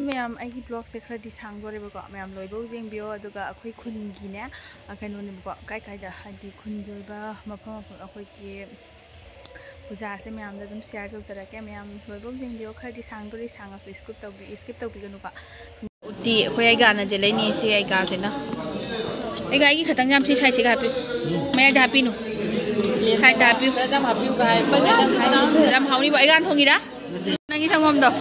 Ma'am आई blog से खरदी सांगदोरेबको ma'am लोइबौ जेंबियो अदुगा अखोई खुनगिने कइनोनेबको काय कायदा हादि खुनगी ओइबा मफम अखोइगी पूजा से मैम दम शेयर तौजरके मैम लोइबौ जेंबियो खरदी सांगदोरे सांगासु स्किप तौबिगनुका उती अखोई आई गाना जे लेनी से आई गासेना आई गाई खतंग जाम सी साइड से गापि मैं दापिनु साइड दापिउ जाम हापिउ गाय जाम हाउनी आई गान थोंगिरा नंगी संगम दो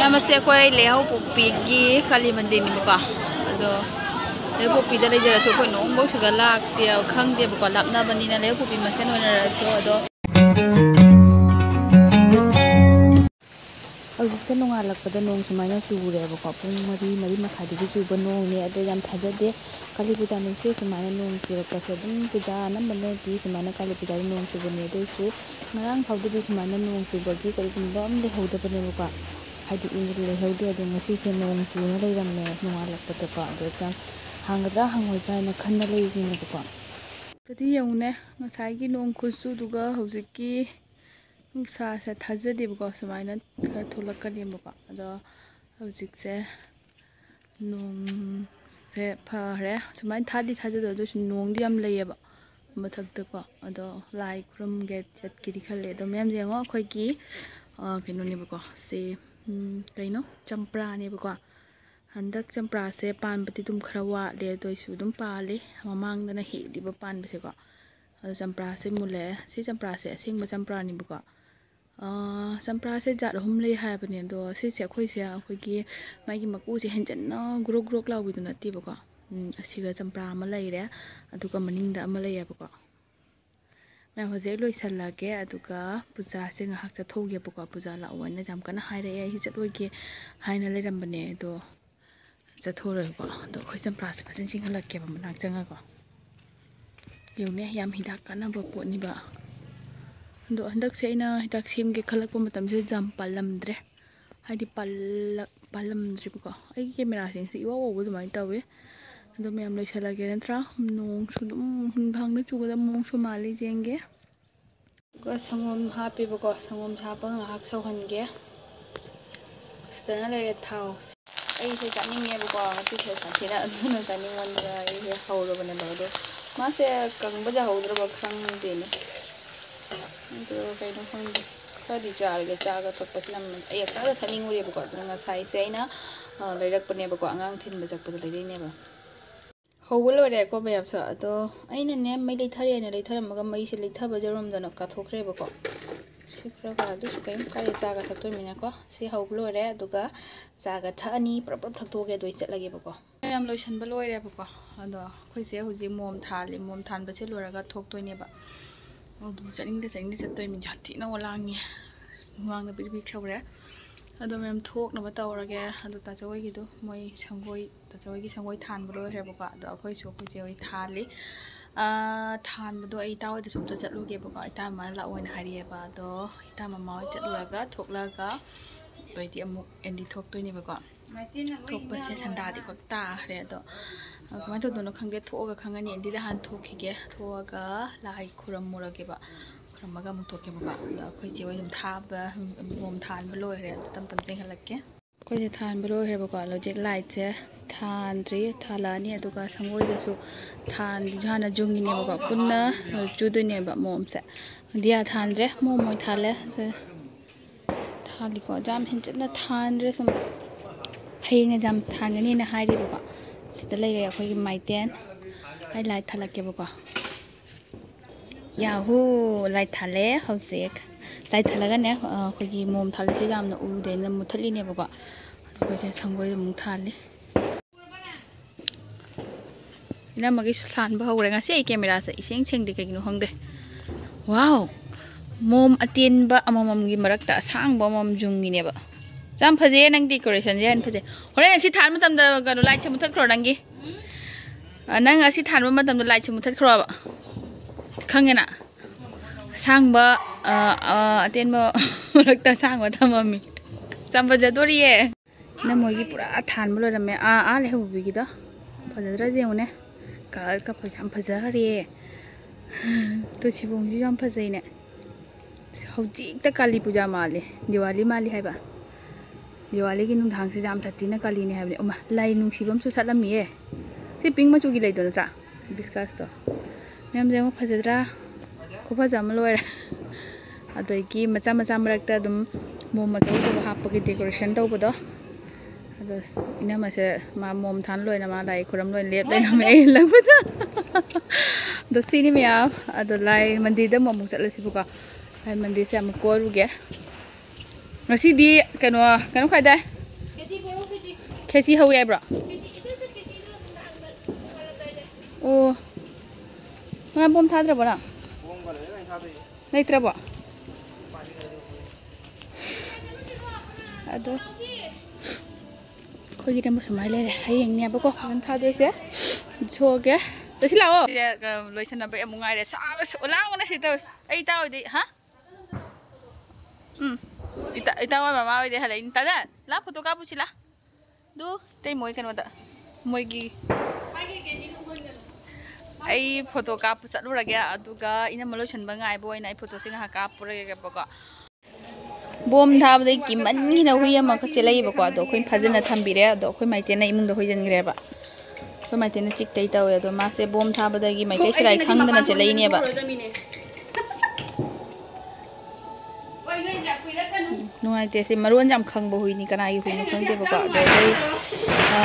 नमस्ते अखोई लेहौ पोपीगी खाली मंदिरनिबको अदो लेहौ पोपीदा लेजरसो अखोई नोंबौ सुगा लाक्ते खंगदेबको लापनाबनिना लेहौ पोपी मसेन ओइनरसो अदो हौजिसे नोंगालकपदा नोंग सुमाइना चुरेबको पुंग मरी मखादगी चुबा नोंगने अदो याम थाजदे काली पूजा नुसे सुमाइना नोंग चुरकपसे अदुम पूजा नम्बनदि सुमाइना काली पूजा नोंग चुबने अदुसु ngarang phawdudi sumana nong chubagi karigumba am lehawdabanebako haidi ingri lehawde adu ngasi se nong chuna leiramme nongalakpatako adu jam hangadra hangoidra na khanna leiginebako tadi yaune ngasai gi nong khusu duga hojiki nungsa se thajadebako sumaina khar tholakkanebako adu hojik se nong se phare sumain thadi thajado adu nong di am leyeba मथक्तको अदो लाई Khurram gate चटकिदि खले अदो ma'am Django अखोइगी कइनोनेबको से कइनो चंप्रा नेबको हंदक चंप्रा से पानबति तुम खरा वाले दोइसु दुम पाले ममांगदना हेलिबो पानबसेको अदो चंप्रा से मुले से चंप्रा से असिंग चंप्रा नेबको चंप्रा से जात हम ले हाबने अदो से अखोइसे अखोइगी माइगी मकुसे हेंजन्ना ग्रो ग्रो लाउबिदु नतिबको असिगा चंप्रा अमा लैरे अदुगा मनिंगदा अमा लैयबको मैं हजे लोइसल्लागे अदुगा पूजा से ngahak चथौगेबको पूजा लावना जाम कना हाइरे हि चतोइगे हाइना लेरमबने दो चथोरको दो खोइ चंप्रा से फसन सिंगलकेबा मनाक चंगाको योने याम हिदाक कानाबो पोनिबा दो हंदक से इना हिदाक सिमगे खलकपो मतम से जाम पालमद्रे हाइदि पालमद्रिबको आई कैमरा सिंग से इवा वो दुमाइ तवे अदो मैम लोइसल्लागे नत्रा नोंग सुदुम हुंधांगना चुगदा मोंग सु माली जेंगे ग संगम हापिबको संगम हापा ngahak सौहनगे सदना लेरे थाव आई से जानिंगेबको ngasi से साथीना अदुना जानिंगवनदा आई से हौरबने बदो मासे कंगबजा हौद्रबा खंगदेने अदो कइनो खंगदे खदि चारगे चागा थपसिना आई अक्ता थनिंगुरेबको अदुना साइ से आइना लेरकपनेबको आंगांग थिनबा जकपदा लेरेनेबा हौबल लोरे को बेबसा अदो आइना ने मै लेथारे ने लेथारमगा मै से लेथाबा जरोमदन काथोखरेबको सिफ्रागा दुसु कयम काले चागा थक्तोमिनाको से हौबल लोरे अदुगा चागा थानी प्रप थक्तोगे दोइ चटलागेबको याम लोइसनबा लोइरेबको अदो खोइसे हुजि मोम थाले मोम थानबसे लोरगा थोक्तोइनेबा अदु चनिंगदे चतोइमि जाथिना ओलांगि वांगना बिबिक छौरे अदो मैम थोकनबा तौरगे अदो ताचोइगिदो मोय संगोई ताचोइगी संगोई थानबा लोइरेबको अदो अखोइसो अखोइचे ओइ थाली थानबदो आई तावदो सुमता चटलुगेबको आई तामा लाओइना हारिएबा अदो इता मामा ओइ चटलुगा थोकलागा तोइदि अमुक एंडी थोकतोइनेबको थोकपसे संदादि खक ताखरे अदो कमाय तोदनो खंगे थोगा खंगनि एंडीदा हान थोखिगे थोगा लाई खुरममुरगेबा खुरमगा मुक थोकेबको अदो अखोइचे ओइ थाबा मोम थानबा लोइरे तम तम जेंहलके कोइसे थानबा लोइरेबको लॉजिक लाइट से थानद्रि थालानी अदुगा संगोइदसु थान बिजाना जुंगिनेबको पुन्ना चुदुनेबा मोमसे दिया थानद्रे मोम मोइ थाले थालिको जाम हिंचना थानद्रे सम हेंगे जाम थानगनी ना हाइरेबको सिदा लेरे अखोइगी माइटेन आई लाइट थालकेबको याहू लाइट थाले हौसेक लाइट थालगने अखोइगी मोम थालेसे जामना उदेना मुथलिनेबको अखोइसे संगोइ मु थाले इना मगे सानबा हौरे ngasi ai camera से इसेंग सेंगदि कगिनो हंगदे वाव मोम अतेनबा अमममगी मरकता सांगबा मम जुंगिनेबा जाम फजे नंग डेकोरेशन जेन फजे होरे ngasi थान मतमदा गनो लाइट से मुथखरो नंगी नंग ngasi थान मतमदा लाइट से मुथखरो बा खंगेना सांगबा अतेनबा मरकता सांगबा थममी जाम फजदोरिए ना मोगी पूरा थानबा लोरमे आ लेहबुबिगिदा फजदरा जेउने कलर का फजाम फजहरे तो सिबोंजी याम फजैने हौजिकता काली पूजा माले दिवाली माली हाइबा दिवाली की नुंधांग से जाम थत्तीना काली ने हाइबने ओमा लाई नुंसीबम सु सतलमिए से पिंक मचुगी लेदो नत्रा बिस्कास तो मैम जेंगो फजद्रा खुफज अम लोइरे अदोइकी मचा मचा मरक्ता दुम मोम मचौ जब हापकी डेकोरेशन तौबदो अदो इनमसे मा मोम थान लोइना मा लाई खुरम लोइन लेप लेना मे लगबदा दो सिनी मे आ अदो लाई मंदिर मोम चलसिबुका लाई मंदिर से अम कोरुगे ngasi di kano खाइदा खेची हौ याब्रा ओ मा बम थाद्रबो ना नैत्रबो अदो खोगी तम समाय लेरे हयेंग ने बको नन थाद्रैसे सोगे दसि लाओ लोइसन बे अमुंगाइ रे साबे लांगना सित एइ ताओदि हा इता वा मामा दे हले ता ला फोटो का पुछिला दु तै मोय कनो दा मोय की आई फोटो का पुछलु रगे अदुगा इना मलोसन बंगाय बोय नाय फोटो सिंग हा का पुरगे बको बोम धाब दे की मन्नी ना हुई अमा खचेलै बको अदो खोइन फजना थंबिरे अदो खोइ माइते ना इमुंग द होइजनग्रे बा खोइ माइते ना चिक तै तावे अदो मासे बोम धाब दगी माइकै सिलाइ खंगदना चेलै ने बा नुआइते से मरोन जाम खंगबो हुइनी कनाई हुइनो खंगदे बको दे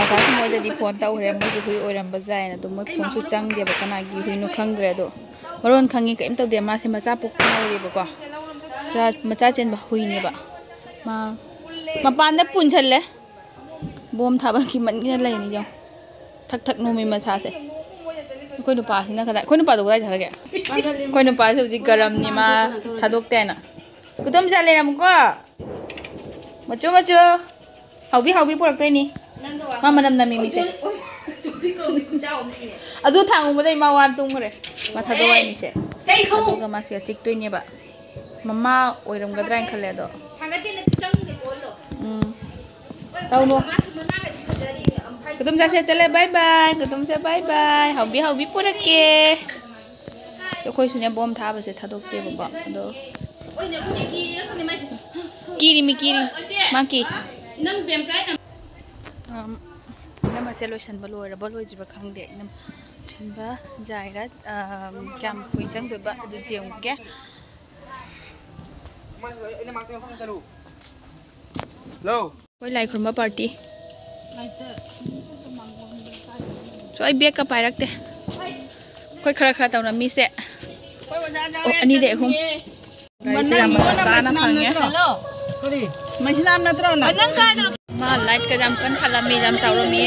कासि मोइदि फोन ताउरे मोइ हुइ ओरम बजायना तो मोइ फोन सु चंगदे बको कनागी हुइनो खंगद्रे दो मरोन खंगी कइम तौदे मासे मचा पोकनावरे बको चा मचा चेन बा हुइनी बा मा मपान दा पुनछले बोम थाबा की मनगिना लैनी जाऊ थक थक नोमी मचा से कोइ नुपा सिना खदा कोइ नुपा दो गाय झरगे कोइ नुपा से उजी गरम नि मा थादोकते ना कुतुम चले रमको मचो मचो हाउबी हाउबी पुरक्तैनी मा मनम नमी मिसे अदु थांगुबदै मा वान तुंगरे मा थादोवाय मिसे अदुगा मासे चिकतोइने बा मम्मा ओइरमगद्रा इन खले दो थांगति न चंगदे बोलो ताउनो कुतुम जासे चले बाय बाय कुतुम से बाय बाय हाउबी हाउबी पुरके से खोइ सुने बम थाबसे थादोकते बबा अदो Kiri mi kiri, maki. Nang bem kai nam. Nam aсе loisan ba loi ra ba loi jiba khangde nam chinba jaira kam pui chang be ba du jeung ke. Lo. Koi lai khurma party. So ai bek ka pai rakte. Koi khara khara taw na mi se. Ani de hum. Mana sana phangye Masinam natro na ma light ka jam kan khalami jam chawrami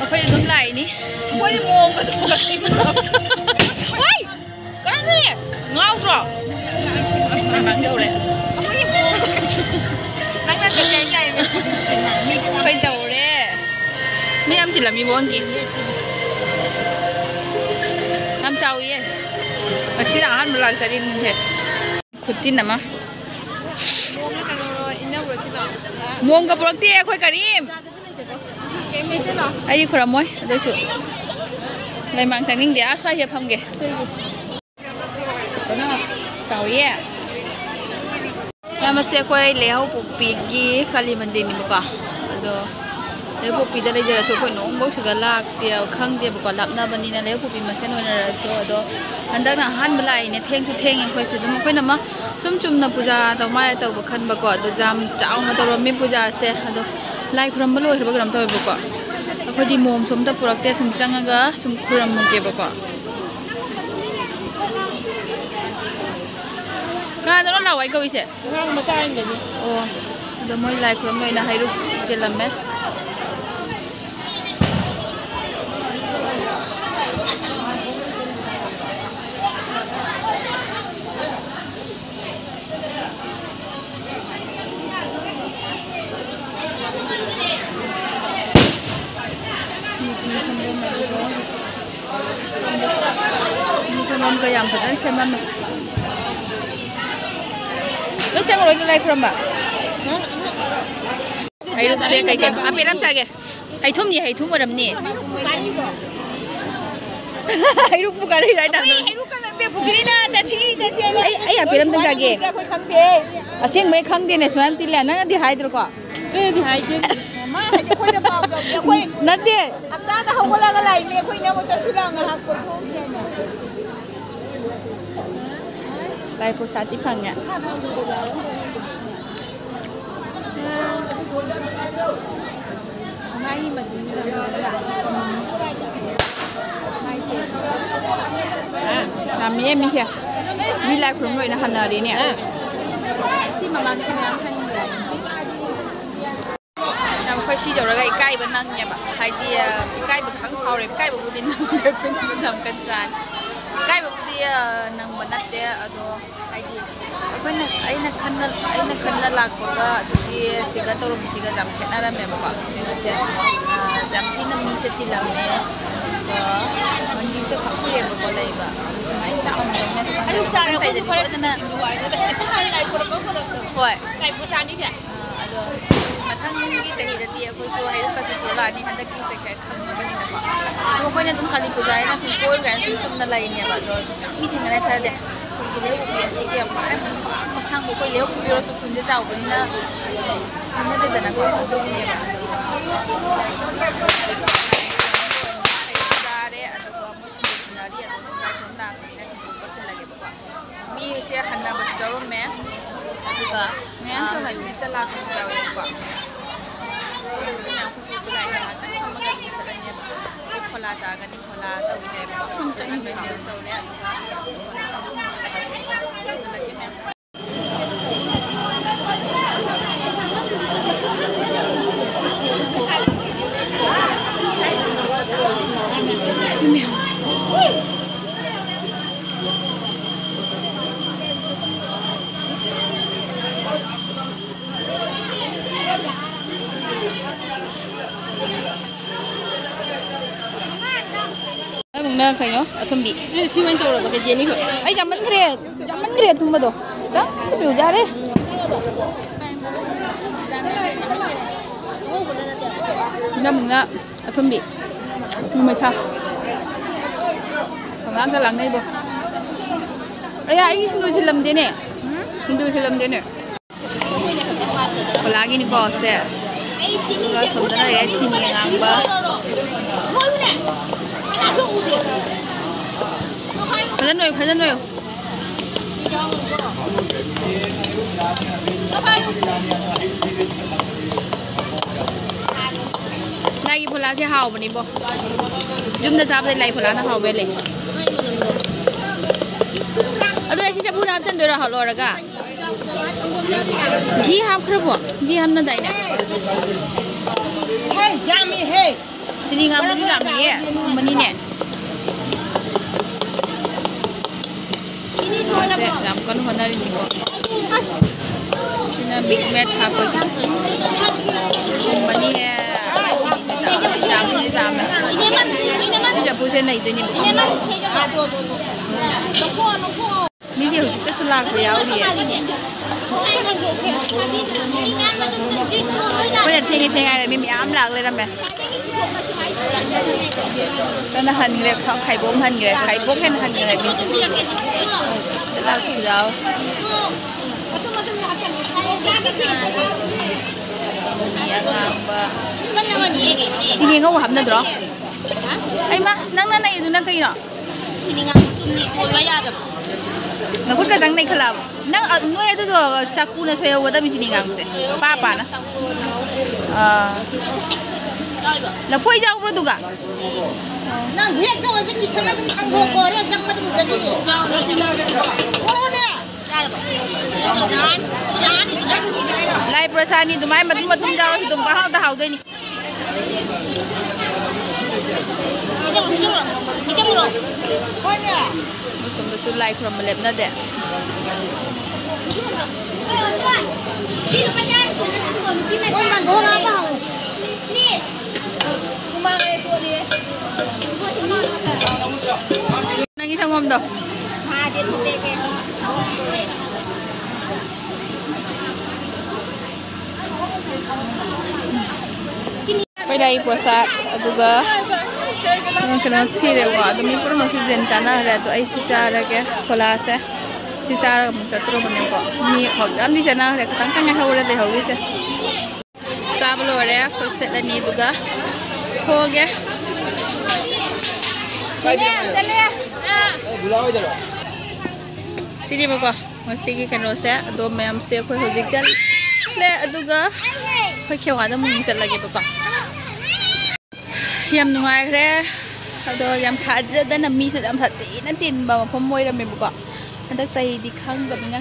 akhoi dum lai ni koi mom ka tu ka kai oi kan ni ngau tro mang đâu re akhoi mom nang na che ngai mi kai jaw re mi am tilami bon ki nam chaw ye asi ra han mala sa din the खुद नमा मोम का पुरक्ति अखोय करीम आई खुरमोय अदसु लैमांग चांगिंग दे आ स्वाय हे फमगे ताउये नमस्ते अखोय लेहौ पुपीगी खाली मंदे नि बका अदो लेहौ पुपी दा लेजरा सो अखोय नोंग बौ सुगा लाक्ते खंगदे बका लापना बनिना लेहौ पुपी मसेन होना रसो अदो हंदक ना हान बलाई ने थेंग अखोय से दम अखोय नमा चुम चुमना पूजा तौ मारे तौ बखन बको अदो जाम चाउना तौ मी पूजा से अदो लाई खुरम बलो हरब गरम तौ बको अखोदी मोम सोमता पुरक्ते सुम चंगागा सुम खुरम मुके बको का दरो लावाई कविसे ngang मचा इन गनि ओ अदो मोय लाई Khurram लोइना हाइरु केलमे Mom ka yam patan se mam. Lo chang roi lai khram ba. Ai ruk se kai kai. A pe lam sa ge. Ai thum ni ai thum ram ni. ให้ลูกผู้กันได้ไรต่างให้ลูกกันเด็กผู้จีน่าจะชี้ไอ้อย่าไปลำตึงกันเองเสียงไม่ขังเดียนส่วนที่แล้วนั่นที่หายตัวก็ที่หายจริงมาให้คุยจะบอกเดี๋ยวคุยนั่นเดียอักตาแต่เขาก็ละอะไรเมียคุยเนี่ยมันจะชิลังอะฮักคุยทุ่งเนี่ยลายผู้ชายที่พังเนี่ยไม่เหมือนน้ำมีแค่มีลายคลุ้มเลยนะฮันนาดีเนี่ยที่มาจริงๆท่านเลยน้ำค่อยชี้จอดแล้วก็ใกล้บ้านนั่งเนี่ยแบบไฮเดียใกล้แบบทั้งเขาเลยใกล้แบบบุดินนั่งเป็นทำกันจานใกล้แบบdia nang banat dia ado ID apa nak aina kenal lagu ga jadi siga turun siga jam kenara me bapa aja jam sini mi setilam me mandi se kapu ye bapa lai ba semai tak on me aduh cara ko ko sana itu hari lai ko ko hoi kai bu chan ni kya ado mathang gi chahi da dia ko so hai ka chu la ni handa ki se kai kham ba ni na ba to ko ne tum khali pujai na sin ko ga sin tum na lai ne ba do mi thing na tha de ko gi le ko ya se ki ya ba ma sang ko ko le ko bi ro su kun je chao ba ni na tham na de da na ko do ni ba mi se hanna ba daro me aduga me an to ni sala ko daro ko na ko ko lai na ta sama ga ni sala ni ko la sa ga ni ko la ta u he ba ta ni me ni to ne nè phải nhớ ở thâm bị siêu anh rồi cái gì nữa ấy chấm bánh kia thùng bao đó cái biểu ra đấy nè mình nè ở thâm bị mày khá còn ăn cái lằng này bố ấy ai xin đôi xin làm thế nè xin đôi xin làm thế nè còn lagi nih kok saya kalau sebenarnya ya cini ngambek Phật rồi. Lagi pula si hao bani bo. Jum dah sahaja lagi pula na hao beli. Aduh, si campur dah macam tu dah hao lor aga. Ghee ham kerbo, ghee ham na dah ni. Hey, yummy hey. Sini ngam ni yummy ya, mani ni. Làm con hôm nay thì big mac hả vậy? Mà đi giảm bây giờ bữa trên này tôi nhìn đi gì cái số lạc của áo gì bây giờ thêm ai là mình ám lạc lên làm mẹ đó là hành người khai bông hành người khai bốc hay hành người mình lạc gì đâu ini ngau ham na dro ai ma nang na nai du na kai no ini ngau tu ni ya da na kut ka jang nai khala nang noi du do chaku na pheo da mi ni ngam se pa pa na la phoi jau pro du ga nang bhe ka wa ji chama tu ang go ko re jam ma du ga ni ko ne lai prasani tu mai matum jaro si tumpa hau ta hau doi ni musum tu sul lai from lep na de nangis ngom doไปได้ประสาทaduga kena thire wa do mi pura masi jen chana ra do ai si chara ke khola se si chara mu chatro bane ko mi khol am di chana ra tang tang ha hore de hogi se sablo re first la ni duga ho ge chale bulao jalo sidi ba ko masi ki kano se do mem se khoi hojik chal le aduga khoi khewa da mu chal lage ba ko yam nungai khre ado yam khaja da na mi se yam thati na tin ba ma phom moi ra me bu ko andak chai di khang ga binga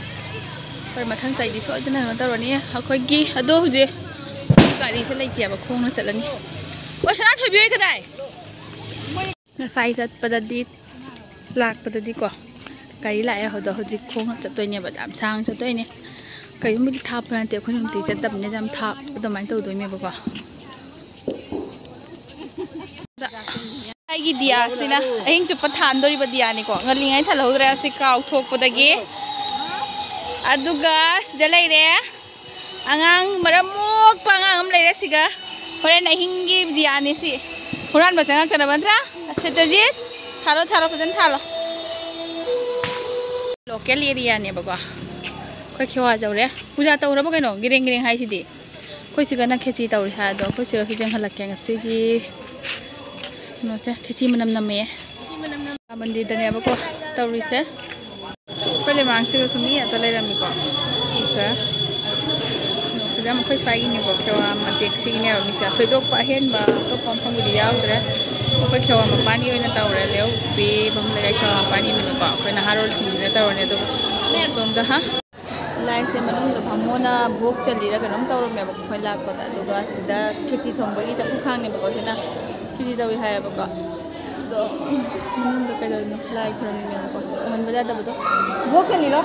par ma thang chai di so da na ta ro ni ha khoi gi ado huje gari se lai tia ba khong na chalani wa sana thobi oi kadai na sai sat padadi lak padadi ko kai la ya hoda hojik khong chat toi ne ba dam sang chat toi ne kai mi thap na te khon ti chat dam ne jam thap do mai to doi me ba ko ai gi dia sina ahing chup than dori ba dia ni ko ngalingai thalo dra si kaw thok podagi aduga sida lai re angang maramuk pangang am lai re siga horen ahing gi dia ni si horan ba chang chana bantra chetajit thalo pajan thalo local area ne ba ko khoi khewa jawre puja tawra ba kaino gireng hai sidi khoi siga na khechi tawri ha do khoi siga khijang halak ke ngasi gi no se khechi manam name mandi dane ba ko tawri se pele mang se sumi ata le ram ko isa no pujam khoi swai ni ko khewa ma taxi ni ram sa thoi dok pa hen ba to pom pom di yaw dre ko khewa ma pani oina tawre leu be bam le khewa pani ni ko ko na harol sin ne tawre do som da ha lai se manung da phamona bok chali ra kanom tawro me ba khoi lak pa da duga sida khechi thong ba gi chapu khang ne ba ko sina kiri dawi hai ba ko do manung da kai do no lai khram me ko man ba da ba do bok chali ro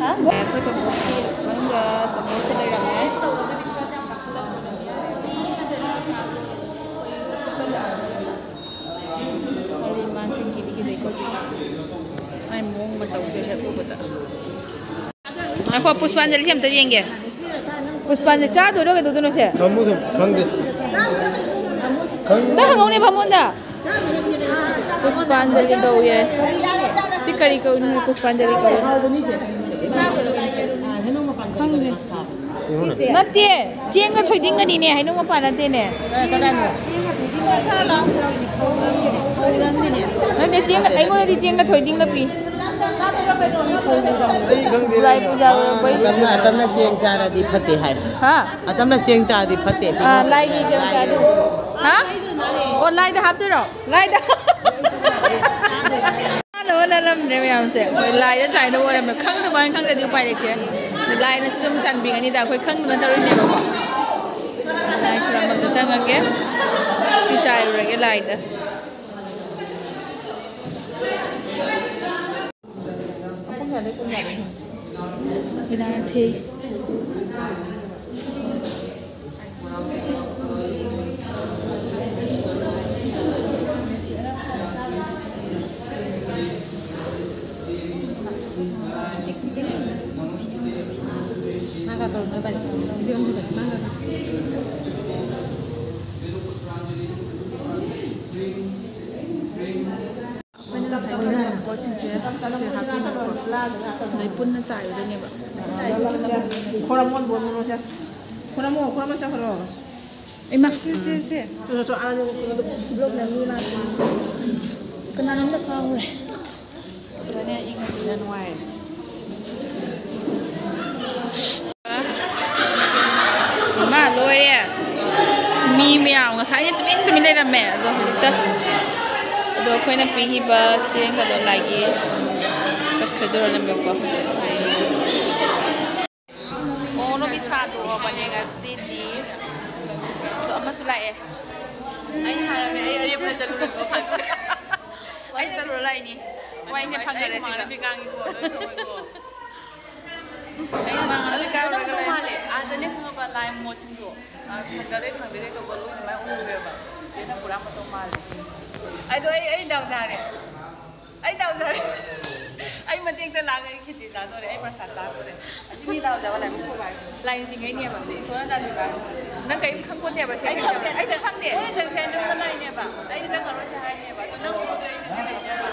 ha ko to bok chi manung da to bok chali ra me ai man sing ki dei ko ai mong ba tau ke ha ko ba ta aku Puspanjali siam tadi yang Puspanjali cah tu doa tu no se. Kamu tu kangde. Dah hangau ni pamun dah. Puspanjali kau ye. Si kari kau ni Puspanjali kau. Kangde. Nanti, jengga thoi dingga ni ne, hai nung apa nanti ne. Nanti jengga, ai mau nanti jengga thoi dingga pi. Lai puja bai atam na cheng cha ra di phate hai ha atam na cheng cha di phate lai gi cheng cha di ha o lai da hap tu ro lai da no la lam ne yam se lai da chai no wa me khang da ban khang da ju pai de ke lai na sum chan bi ani da khoi khang da ta ro ne ba ko lai khram ma da chang ke si chai ro ke lai da Kita nanti Mangga kalau mau balik, dia mau balik mangga. Này pun nó chạy ở đây nè bạn. Koramon bon mo siya. Koramon siya karo. Em mà. So ano blog na nila. Kena nắm được không rồi. Sila niya ingat sila nuai. Mà lôi đi. Mi mèo ngã sáng nhất mình đây là mẹ rồi hết tất. Rồi khơi nó phi hiba trên cái đồ lại gì. Các cái đồ làm việc quá. Nó bị sa đồ ở bên nhà xí đi. Tụi mà xui lại. Anh hai anh phải chân được có phăng. Anh chân rồi lại nè. Quay cái phăng cái này thì bị căng như vậy rồi. Anh mang cái cái cái này. आज ने हम पर live मोचिंग जो खंडरे खंडरे तो बोलो मैं उन रे बा सेना पूरा मत मार ai đau ra đấy ai đau ra đấy ai mà tiếng ta चागे खेती चादोरे आई प्रसाद चादोरे असिनी लाव जावा लाइ मुखो बाय लाइ जिंग ai ne ba ni so na da ba nang kai khang ko ne ba se ai sa khang de ai sang sen dum na lai ne ba ai da ga ro sa hai ne ba to nang so de ai ne ba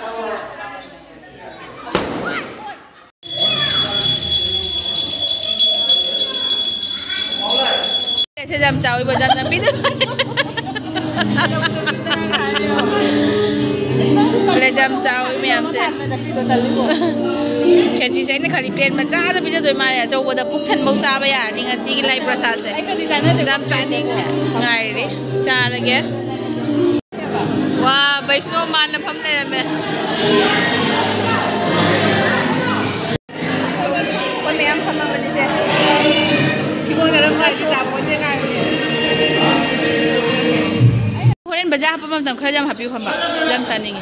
ऐसे जम चावल बजान ना पीते ले जम चावल में हमसे खेती से इन्हें खाली प्लेट में चाह तो पीते तो मारे जो वो द पुक थन बहुत चाह बया निंगा सी की लाइफ प्रसाद से जम चाइनिंगง่ายดิจ้าเลยแกว้าใบสโนว์มันนะพัมเลยไหมคนนี้ทำมาวันนี้เจ๊ที่คนกันแล้วไปที่ตามคนยังไงคนเล่นบาจ้าพัมมาสั่งใครจำหับอยู่คำบ่จำสันยังไง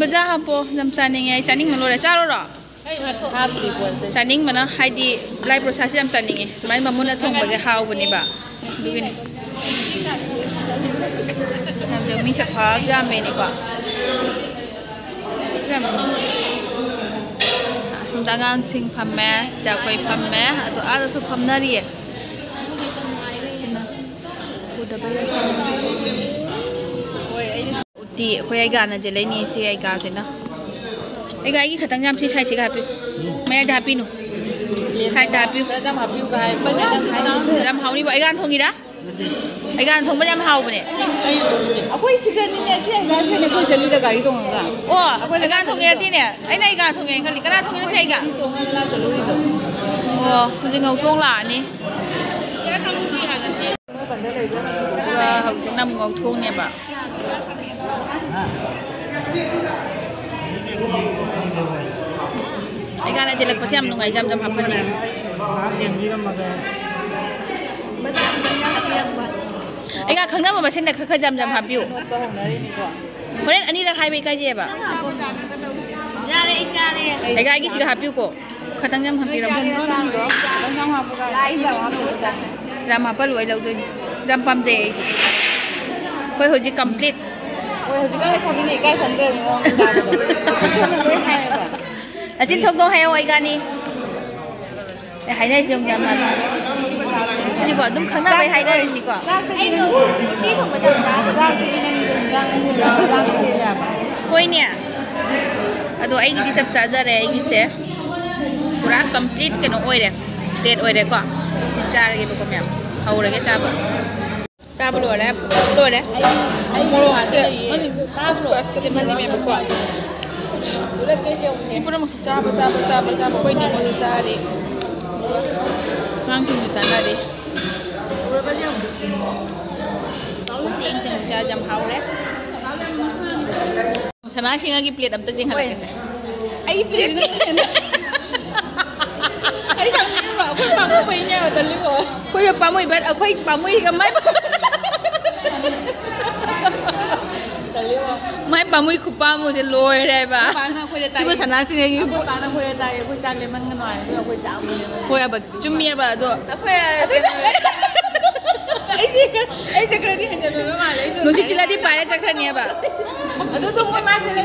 บาจ้าฮับปจำสันยังไงจันนิ่งมันรู้เลยจ้ารู้หรอจันนิ่งมันนะให้ดีไล่โปรเซสจำจันนิ่งไงสมัยมามุนละทงบาจ้าฮาวบนนี้บ่ดูกันนี่เดี๋ยวมีสักพักย่าเมนี่กว่าย่ามันมีสิสมดังสิงพัมแมสแต่คอยพัมแมสตัวอาตัวสุพัมนารีอุติคอยไอ้การน่ะจะเล่นนี่สิไอ้การสินะไอ้การกี่ขัดตั้งยามที่ใช้สิครับพี่ไม่ได้พี่หนูใช้ได้พี่จำหับพี่กันจำเฮานี่บ่ไอ้การทงอีนะไอ้การทงไม่จำเฮาปะเนี่ยအခွေးစကန်နေချက်ရချက်နဲ့ကိုချလီတဲ့ဂါရီတော့ငါโอ้ไอ้การทงเนี่ยที่เนี่ยไอ้ในการทงเนี่ยเขาลิกระทงเนี่ยใช่กันโอ้มันจะเงาช่วงหลานนี่ก็เขาจะนำเงาช่วงเนี่ยแบบไอ้การอะไรจะเล็กประเชียมตรงไหนจำพับพันนี่ไอ้การข้างหน้ามันมาเช่นแต่เขาจำพับอยู่เพราะฉะนั้นอันนี้เราใครไปใกล้เจ็บอ่ะไอ้การกี่สิกพับอยู่ก็เขาตั้งจำพับอยู่แล้วจำพับไปรวยเราด้วยจำพับเจ๊เพื่อหัวจิต complete อาจารย์ทงต้องให้เอาไว้กันนี่ให้ได้จงจำมันสิก่อนตุ้มข้างหน้าไปให้ได้เลยสิก่อนนี่ถุงประจำจ้าคุยเนี่ยตัวไอ้ที่จับจ้าจะไอ้ที่เสียปรา complete กันโอ้ยเด็กเด็ดโอ้ยเด็กกว่าสิจ้าอะไรแบบนี้เอาอะไรก็จ้าบ่จ้าบ่รู้แล้วรู้แล้วไอ้โมโลเสียมันตาสวยก็จะมันนี่แบบกว่าini pun masih sabar, kau ini mau cari, langsung di sana deh. Penting tengah jam haul deh. Sana sih lagi plate am terjeng halak keseh. ai plate ni ai sama ni ba kau pamu punya betul ni bo kau ya pamu ibarat aku pamu ikan maiไม่ปามุยคุปามุจะลอยได้ปะที่ว่าชนะสิเนี่ยกูปานะคุยได้กูจ้างเลยมันหน่อยกูจ้างมึงคุยแบบจุ่มเมียแบบตัวคุยไอ้จะกระดิ่งจะรู้ไหมหนูชิลาที่ไปแล้วจะแค่เนี้ยแบบตัวตุ้มไม่มาเสียเลย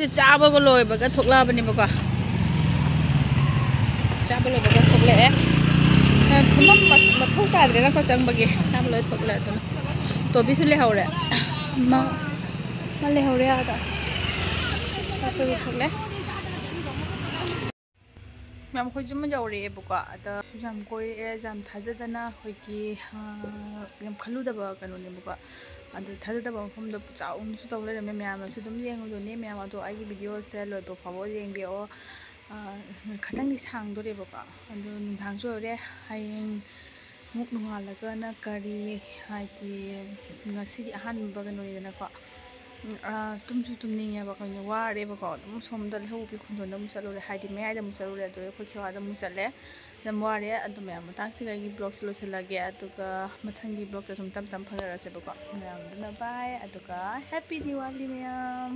จะจ้าบอกก็ลอยแบบก็ทุกลาเป็นนี่บอกว่าจ้าบอกเลยแบบก็ทุกเลยมันมาทุกตาเลยนะเขาจังบอกยังทำเลยทุกเลยตัวพี่สุดเลยเขาเลยมาเลยเขาเลยอ่ะต่อไปทุกเลยमैं खुद जम जाओ रे बुका तो जम कोई जम थाजा जना कोई की यम खलु दबा कनो ने बुका अदु थाजा दबा फम द चाउ सु तो ले मैं मैम सु दम येंग दो ने मैम तो आई की वीडियो से लो तो फावो येंग बिओ खतंग दि सांग दो रे बुका अदु निथांग सु रे हायेंग मुक नुहा लगा ना करी हाइती ngasi di ahan bagano ina ko tumsu tumni ya ba ko ni ware ba ko dum som dal hu bi khun dum salo le haidi me ai dum salo le do ko khwa dum sale dum ware adum ya matang si ga gi blog salo sala ge atuka mathang gi blog ta sum tam tam phagara se ba ko me am dum bye atuka happy diwali me am